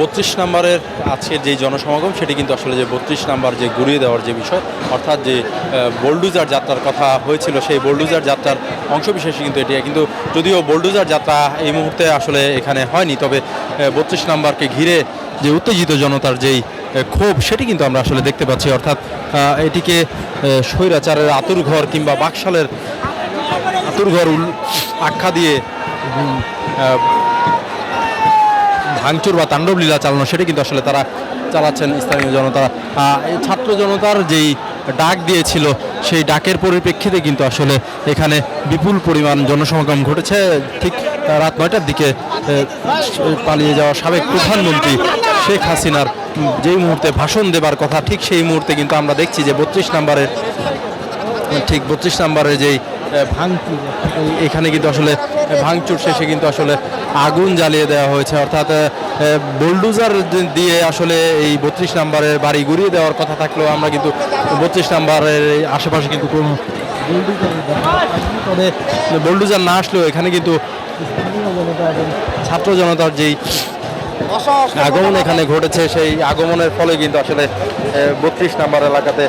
32 নম্বরের আজকের যে জনসমাগম সেটি কিন্তু আসলে যে 32 নাম্বার যে ঘুরিয়ে দেওয়ার যে বিষয়, অর্থাৎ যে বোলডুজার যাত্রার কথা হয়েছিল সেই বোলডুজার যাত্রার অংশবিশেষ কিন্তু এটি। কিন্তু যদিও বোলডুজার যাত্রা এই মুহূর্তে আসলে এখানে হয়নি, তবে 32 নাম্বারকে ঘিরে যে উত্তেজিত জনতার যেই ক্ষোভ সেটি কিন্তু আমরা আসলে দেখতে পাচ্ছি। অর্থাৎ এটিকে স্বৈরাচারের আতুরঘর কিংবা বাকশালের আতুরঘর আখ্যা দিয়ে ভাঙচুর বা তাণ্ডবলীলা চালানো সেটা কিন্তু আসলে তারা চালাচ্ছেন স্থানীয় জনতা। এই ছাত্র জনতার যেই ডাক দিয়েছিল সেই ডাকের পরিপ্রেক্ষিতে কিন্তু আসলে এখানে বিপুল পরিমাণ জনসমাগম ঘটেছে। ঠিক রাত 9টার দিকে পালিয়ে যাওয়া সাবেক প্রধানমন্ত্রী শেখ হাসিনার যেই মুহূর্তে ভাষণ দেবার কথা, ঠিক সেই মুহূর্তে কিন্তু আমরা দেখছি যে 32 নাম্বারের যেই ভাঙচুর, এখানে কিন্তু আসলে ভাঙচুর শেষে কিন্তু আসলে আগুন জ্বালিয়ে দেওয়া হয়েছে। অর্থাৎ বোলডুজার দিয়ে আসলে এই 32 নাম্বারের বাড়ি গুড়িয়ে দেওয়ার কথা থাকলেও আমরা কিন্তু 32 নাম্বারের আশেপাশে কিন্তু কোনো তবে বোলডুজার না আসলেও এখানে কিন্তু ছাত্র জনতার যেই আগমন এখানে ঘটেছে সেই আগমনের ফলে কিন্তু আসলে 32 নাম্বার এলাকাতে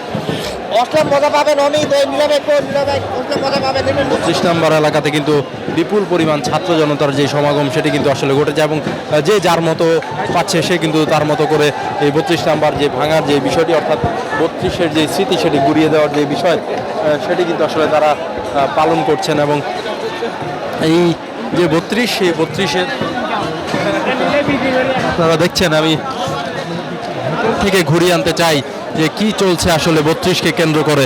32 নাম্বার এলাকাতে কিন্তু বিপুল পরিমাণ ছাত্র জনতার যে সমাগম সেটি কিন্তু আসলে ঘটেছে এবং যে যার মতো পাচ্ছে সে কিন্তু তার মতো করে এই 32 নাম্বার যে ভাঙার যে বিষয়টি, অর্থাৎ 32-এর যে স্মৃতি সেটি ঘুরিয়ে দেওয়ার যে বিষয় সেটি কিন্তু আসলে তারা পালন করছেন। এবং এই যে 32 সেই 32-এর আপনারা দেখছেন, আমি থেকে ঘুরিয়ে আনতে চাই যে কি চলছে আসলে 32কে কেন্দ্র করে।